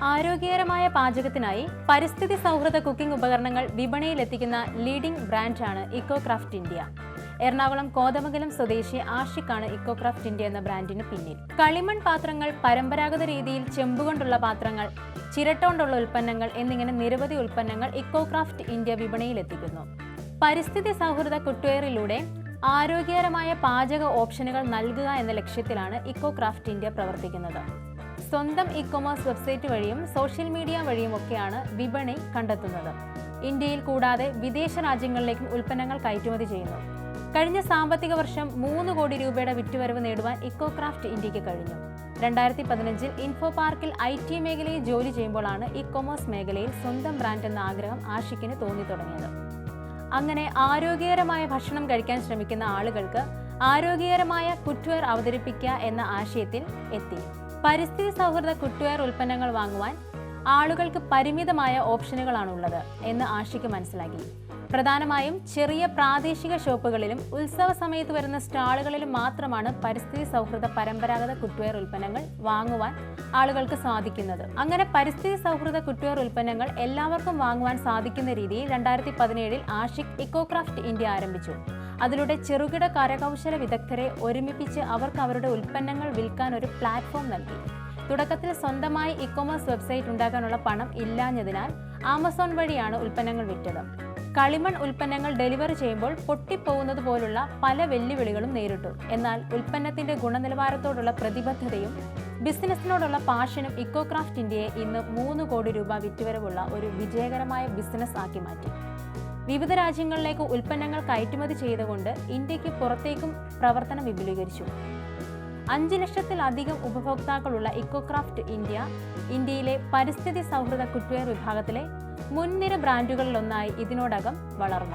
ആരോഗ്യകരമായ പാചകത്തിനായി പരിസ്ഥിതി സൗഹൃദ കുക്കിംഗ് ഉപകരണങ്ങൾ വിപണിയിലെത്തിക്കുന്ന ലീഡിംഗ് ബ്രാൻഡാണ് ഇക്കോക്രാഫ്റ്റ് ഇന്ത്യ. എറണാകുളം കോതമംഗലം സ്വദേശി ആഷിഖാണ് ഇക്കോക്രാഫ്റ്റ് ഇന്ത്യ എന്ന ബ്രാൻഡിന് പിന്നിൽ. കളിമൺ പാത്രങ്ങൾ, പരമ്പരാഗത രീതിയിൽ ചെമ്പുകൊണ്ടുള്ള പാത്രങ്ങൾ, ചിരട്ട ഉൽപ്പന്നങ്ങൾ എന്നിങ്ങനെ നിരവധി ഉൽപ്പന്നങ്ങൾ ഇക്കോക്രാഫ്റ്റ് ഇന്ത്യ വിപണിയിലെത്തിക്കുന്നു. പരിസ്ഥിതി സൗഹൃദ കുക്ക്വെയറിലൂടെ ആരോഗ്യകരമായ പാചക ഓപ്ഷനുകൾ നൽകുക എന്ന ലക്ഷ്യത്തിലാണ് ഇക്കോക്രാഫ്റ്റ് ഇന്ത്യ പ്രവർത്തിക്കുന്നത്. സ്വന്തം ഇ-കൊമേഴ്സ് വെബ്സൈറ്റ് വഴിയും സോഷ്യൽ മീഡിയ വഴിയുമൊക്കെയാണ് വിപണി കണ്ടെത്തുന്നത്. ഇന്ത്യയിൽ കൂടാതെ വിദേശ രാജ്യങ്ങളിലേക്കും ഉൽപ്പന്നങ്ങൾ കയറ്റുമതി ചെയ്യുന്നു. കഴിഞ്ഞ സാമ്പത്തിക വർഷം 3 കോടി രൂപയുടെ വിറ്റുവരവ് നേടുവാൻ ഇക്കോക്രാഫ്റ്റ് ഇന്ത്യക്ക് കഴിഞ്ഞു. 2015 ഇൻഫോ പാർക്കിൽ IT മേഖലയിൽ ജോലി ചെയ്യുമ്പോഴാണ് ഇ-കൊമേഴ്സ് മേഖലയിൽ സ്വന്തം ബ്രാൻഡ് എന്ന ആഗ്രഹം ആഷിഖിന് തോന്നി തുടങ്ങിയത്. അങ്ങനെ ആരോഗ്യകരമായ ഭക്ഷണം കഴിക്കാൻ ശ്രമിക്കുന്ന ആളുകൾക്ക് ആരോഗ്യകരമായ കുക്ക്വെയർ അവതരിപ്പിക്കുക എന്ന ആശയത്തിൽ എത്തി. പരിസ്ഥിതി സൗഹൃദ കുക്ക്വെയർ ഉൽപ്പന്നങ്ങൾ വാങ്ങുവാൻ ആളുകൾക്ക് പരിമിതമായ ഓപ്ഷനുകളാണുള്ളത് എന്ന് ആഷിഖ് മനസ്സിലാക്കി. പ്രധാനമായും ചെറിയ പ്രാദേശിക ഷോപ്പുകളിലും ഉത്സവ സമയത്ത് വരുന്ന സ്റ്റാളുകളിലും മാത്രമാണ് പരിസ്ഥിതി സൗഹൃദ പരമ്പരാഗത കുക്ക്വെയർ ഉൽപ്പന്നങ്ങൾ വാങ്ങുവാൻ ആളുകൾക്ക് സാധിക്കുന്നത്. അങ്ങനെ പരിസ്ഥിതി സൗഹൃദ കുക്ക്വെയർ ഉൽപ്പന്നങ്ങൾ എല്ലാവർക്കും വാങ്ങുവാൻ സാധിക്കുന്ന രീതിയിൽ 2017 ആഷിഖ് ഇക്കോക്രാഫ്റ്റ് ഇന്ത്യ ആരംഭിച്ചു. അതിലൂടെ ചെറുകിട കരകൗശല വിദഗ്ധരെ ഒരുമിപ്പിച്ച് അവർക്ക് അവരുടെ ഉൽപ്പന്നങ്ങൾ വിൽക്കാൻ ഒരു പ്ലാറ്റ്ഫോം നൽകി. തുടക്കത്തിൽ സ്വന്തമായി ഇ-കൊമേഴ്സ് വെബ്സൈറ്റ് ഉണ്ടാക്കാനുള്ള പണം ഇല്ലാഞ്ഞതിനാൽ ആമസോൺ വഴിയാണ് ഉൽപ്പന്നങ്ങൾ വിറ്റത്. കളിമൺ ഉൽപ്പന്നങ്ങൾ ഡെലിവറി ചെയ്യുമ്പോൾ പൊട്ടിപ്പോകുന്നത് പോലുള്ള പല വെല്ലുവിളികളും നേരിട്ടു. എന്നാൽ ഉൽപ്പന്നത്തിന്റെ ഗുണനിലവാരത്തോടുള്ള പ്രതിബദ്ധതയും ബിസിനസ്സിനോടുള്ള പാഷനും ഇക്കോക്രാഫ്റ്റ് ഇന്ത്യയെ ഇന്ന് 3 കോടി രൂപ വിറ്റുവരവുള്ള ഒരു വിജയകരമായ ബിസിനസ് ആക്കി മാറ്റി. വിവിധ രാജ്യങ്ങളിലേക്ക് ഉൽപ്പന്നങ്ങൾ കയറ്റുമതി ചെയ്തുകൊണ്ട് ഇന്ത്യക്ക് പുറത്തേക്കും പ്രവർത്തനം വിപുലീകരിച്ചു. 5 ലക്ഷത്തിലധികം ഉപഭോക്താക്കളുള്ള ഇക്കോക്രാഫ്റ്റ് ഇന്ത്യ ഇന്ത്യയിലെ പരിസ്ഥിതി സൗഹൃദ കുക്ക്വെയർ വിഭാഗത്തിലെ മുൻനിര ബ്രാൻഡുകളിലൊന്നായി ഇതിനോടകം വളർന്നു.